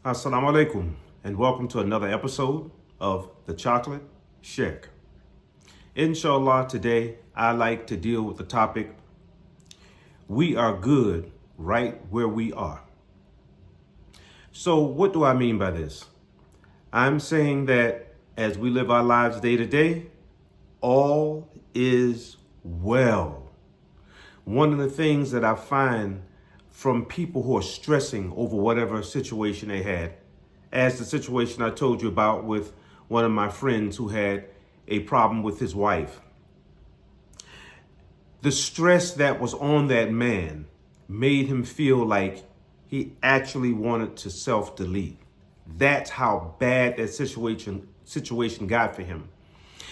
Assalamu alaikum, and welcome to another episode of The Chocolate Sheikh. Inshallah, today I like to deal with the topic, we are good right where we are. So what do I mean by this? I'm saying that as we live our lives day to day, all is well. One of the things that I find from people who are stressing over whatever situation they had, as the situation I told you about with one of my friends who had a problem with his wife. The stress that was on that man made him feel like he actually wanted to self-delete. That's how bad that situation got for him.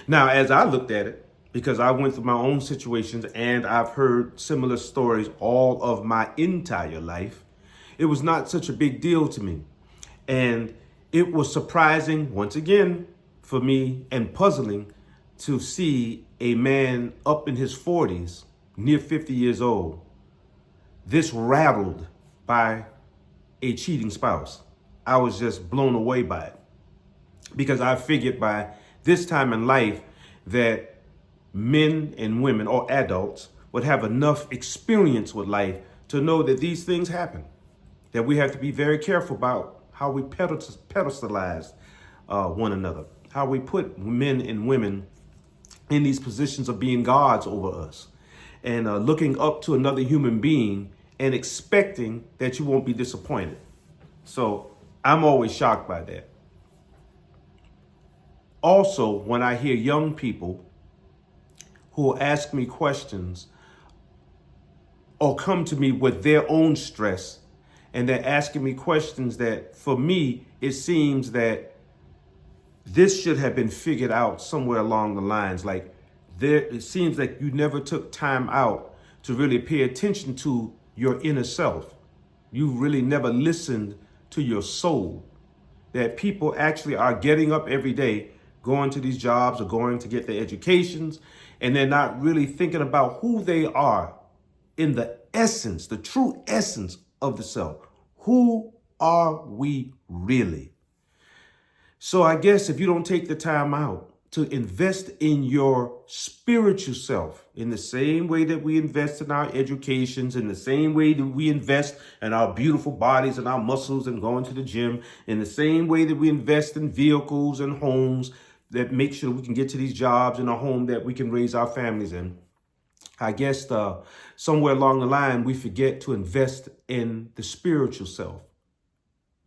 Now, as I looked at it, because I went through my own situations and I've heard similar stories all of my entire life, it was not such a big deal to me. And it was surprising, once again, for me and puzzling to see a man up in his 40s, near 50 years old, this rattled by a cheating spouse. I was just blown away by it because I figured by this time in life that men and women or adults would have enough experience with life to know that these things happen, that we have to be very careful about how we pedestalize one another, how we put men and women in these positions of being gods over us and looking up to another human being and expecting that you won't be disappointed. So I'm always shocked by that. Also, when I hear young people who ask me questions or come to me with their own stress, and they're asking me questions that, for me, it seems that this should have been figured out somewhere along the lines. Like, it seems like you never took time out to really pay attention to your inner self. You really never listened to your soul. That people actually are getting up every day, going to these jobs or going to get their educations, and they're not really thinking about who they are in the essence, the true essence of the self. Who are we really? So I guess if you don't take the time out to invest in your spiritual self in the same way that we invest in our educations, in the same way that we invest in our beautiful bodies and our muscles and going to the gym, in the same way that we invest in vehicles and homes that make sure we can get to these jobs in a home that we can raise our families in, I guess somewhere along the line, we forget to invest in the spiritual self.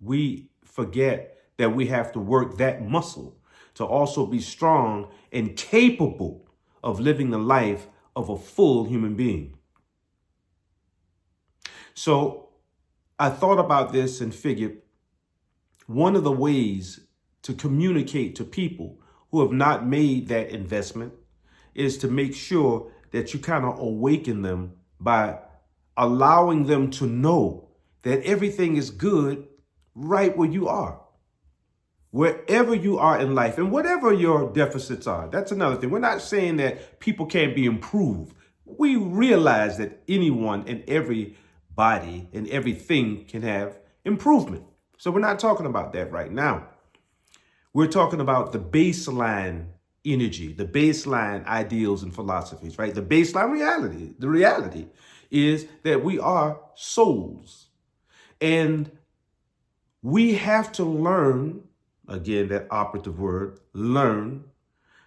We forget that we have to work that muscle to also be strong and capable of living the life of a full human being. So I thought about this and figured one of the ways to communicate to people who have not made that investment is to make sure that you kind of awaken them by allowing them to know that everything is good right where you are. Wherever you are in life and whatever your deficits are, that's another thing. We're not saying that people can't be improved. We realize that anyone and everybody and everything can have improvement. So we're not talking about that right now. We're talking about the baseline energy, the baseline ideals and philosophies, right? The baseline reality. The reality is that we are souls. And we have to learn, again, that operative word, learn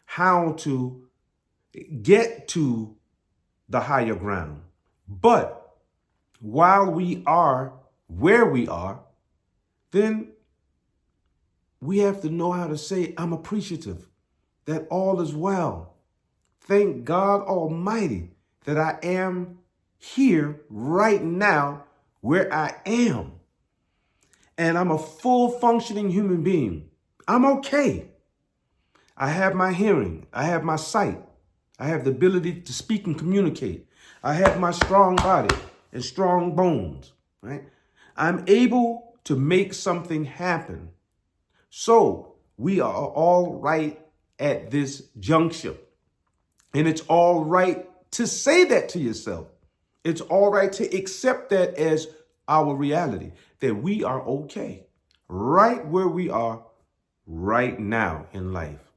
how to get to the higher ground. But while we are where we are, then we have to know how to say, I'm appreciative, that all is well. Thank God Almighty that I am here right now where I am. And I'm a full functioning human being. I'm okay. I have my hearing. I have my sight. I have the ability to speak and communicate. I have my strong body and strong bones, right? I'm able to make something happen. So we are all right at this juncture. And it's all right to say that to yourself. It's all right to accept that as our reality, that we are okay. right where we are right now in life.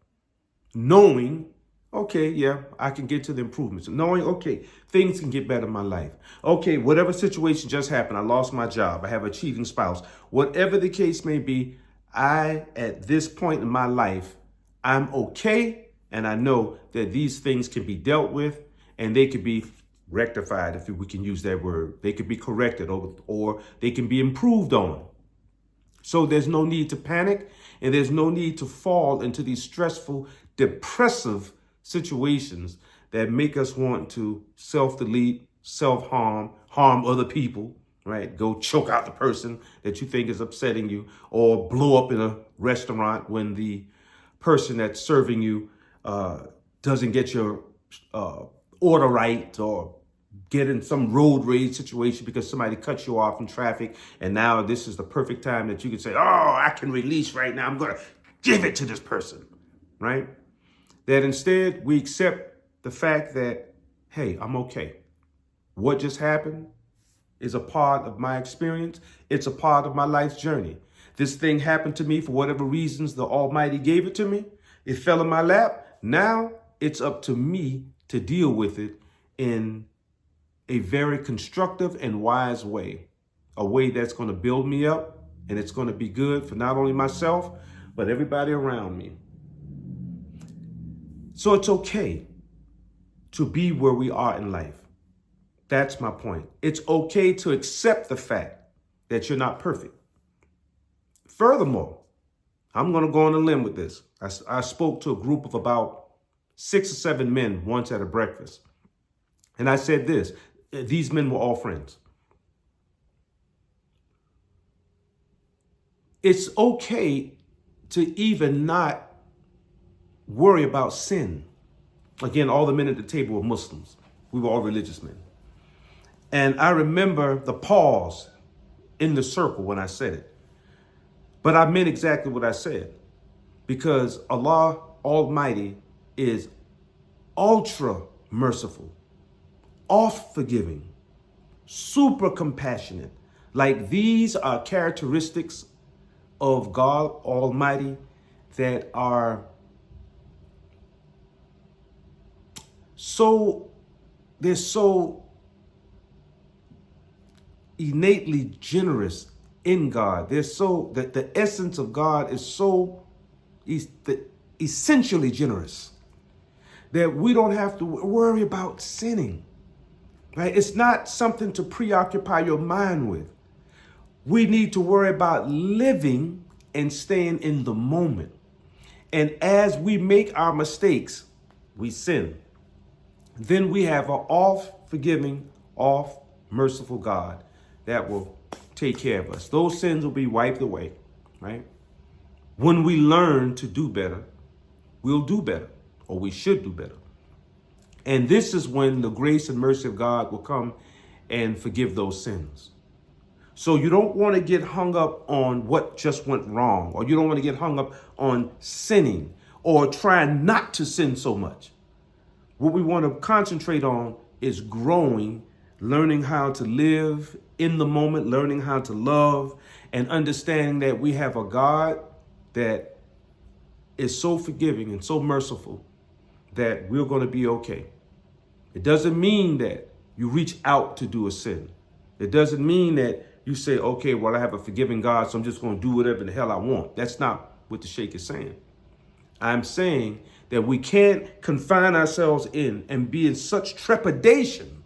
Knowing, okay, yeah, I can get to the improvements. Knowing, okay, things can get better in my life. Okay, whatever situation just happened, I lost my job, I have a cheating spouse, whatever the case may be, at this point in my life, I'm okay. And I know that these things can be dealt with and they can be rectified, if we can use that word. They could be corrected or they can be improved on. So there's no need to panic and there's no need to fall into these stressful, depressive situations that make us want to self-delete, self-harm, harm other people, right? Go choke out the person that you think is upsetting you or blow up in a restaurant when the person that's serving you doesn't get your order right, or get in some road rage situation because somebody cut you off in traffic. And now this is the perfect time that you can say, oh, I can release right now. I'm going to give it to this person, right? That instead we accept the fact that, hey, I'm okay. What just happened is a part of my experience. It's a part of my life's journey. This thing happened to me for whatever reasons the Almighty gave it to me. It fell in my lap. Now it's up to me to deal with it in a very constructive and wise way, a way that's going to build me up and it's going to be good for not only myself, but everybody around me. So it's okay to be where we are in life. That's my point. It's okay to accept the fact that you're not perfect. Furthermore, I'm going to go on a limb with this. I spoke to a group of about 6 or 7 men once at a breakfast. And I said this, these men were all friends. It's okay to even not worry about sin. Again, all the men at the table were Muslims. We were all religious men. And I remember the pause in the circle when I said it. But I meant exactly what I said, because Allah Almighty is ultra merciful, oft forgiving, super compassionate. Like, these are characteristics of God Almighty that are they're so innately generous in God. They're so, that the essence of God is so essentially generous that we don't have to worry about sinning, right? It's not something to preoccupy your mind with. We need to worry about living and staying in the moment. And as we make our mistakes, we sin. Then we have an all-forgiving, all-merciful God that will take care of us. Those sins will be wiped away, right? When we learn to do better, we'll do better, or we should do better. And this is when the grace and mercy of God will come and forgive those sins. So you don't want to get hung up on what just went wrong, or you don't want to get hung up on sinning or trying not to sin so much. What we want to concentrate on is growing, learning how to live in the moment, learning how to love, and understanding that we have a God that is so forgiving and so merciful that we're going to be okay. It doesn't mean that you reach out to do a sin. It doesn't mean that you say, okay, well, I have a forgiving God, so I'm just going to do whatever the hell I want. That's not what the Sheikh is saying. I'm saying that we can't confine ourselves in and be in such trepidation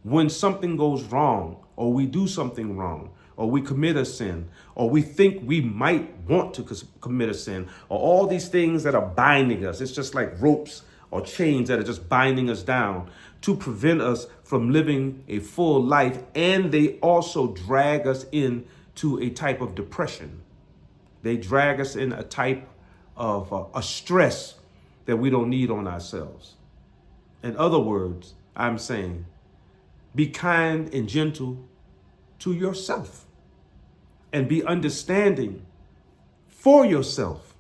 when something goes wrong, or we do something wrong, or we commit a sin, or we think we might want to commit a sin, or all these things that are binding us. It's just like ropes or chains that are just binding us down to prevent us from living a full life. And they also drag us into a type of depression. They drag us in a type of a stress that we don't need on ourselves. In other words, I'm saying, be kind and gentle to yourself and be understanding for yourself.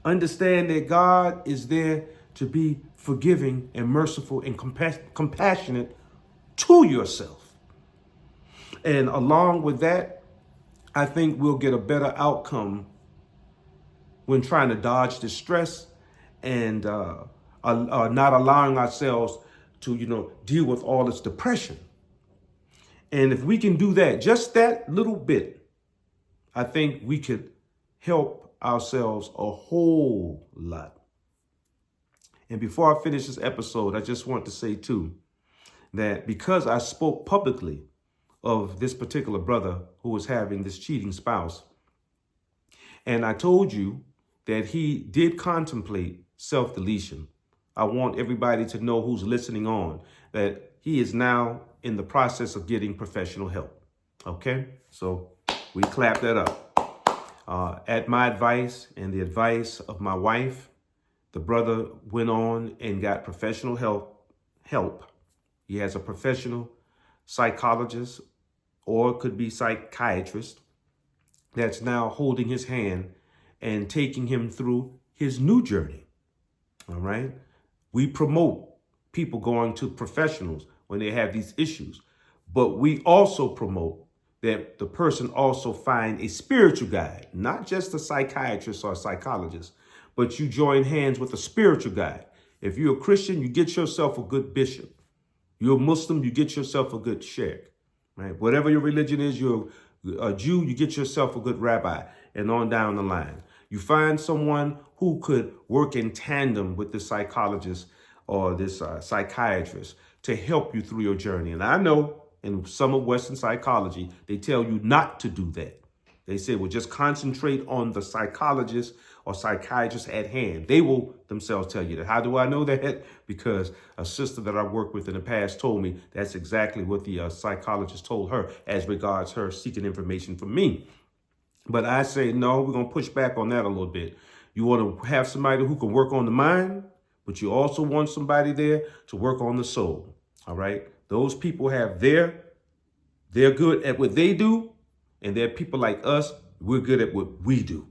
Understand that God is there to be forgiving and merciful and compassionate to yourself. And along with that, I think we'll get a better outcome when trying to dodge the stress and not allowing ourselves to, deal with all this depression. And if we can do that, just that little bit, I think we could help ourselves a whole lot. And before I finish this episode, I just want to say too, that because I spoke publicly of this particular brother who was having this cheating spouse, and I told you that he did contemplate self-deletion, I want everybody to know who's listening on that he is now in the process of getting professional help. Okay, so we clap that up. At my advice and the advice of my wife, the brother went on and got professional help. He has a professional psychologist, or it could be psychiatrist, that's now holding his hand and taking him through his new journey. All right. We promote people going to professionals when they have these issues, but we also promote that the person also find a spiritual guide, not just a psychiatrist or a psychologist, but you join hands with a spiritual guide. If you're a Christian, you get yourself a good bishop. You're a Muslim, you get yourself a good sheikh, right? Whatever your religion is, you're a Jew, you get yourself a good rabbi, and on down the line. You find someone who could work in tandem with the psychologist or this psychiatrist to help you through your journey. And I know in some of Western psychology, they tell you not to do that. They say, well, just concentrate on the psychologist or psychiatrist at hand. They will themselves tell you that. How do I know that? Because a sister that I worked with in the past told me that's exactly what the psychologist told her as regards her seeking information from me. But I say, no, we're going to push back on that a little bit. You want to have somebody who can work on the mind, but you also want somebody there to work on the soul. All right. Those people have they're good at what they do. And there are people like us, we're good at what we do.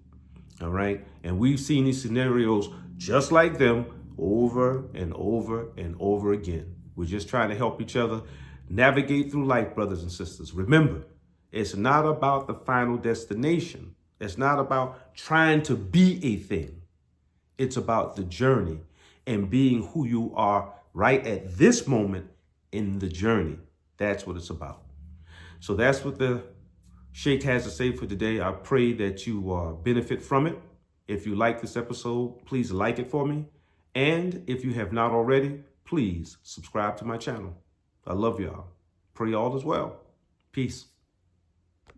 All right. And we've seen these scenarios just like them over and over and over again. We're just trying to help each other navigate through life, brothers and sisters. Remember, it's not about the final destination. It's not about trying to be a thing. It's about the journey and being who you are right at this moment in the journey. That's what it's about. So that's what the Sheikh has to say for today. I pray that you benefit from it. If you like this episode, please like it for me. And if you have not already, please subscribe to my channel. I love y'all. Pray all is well. Peace.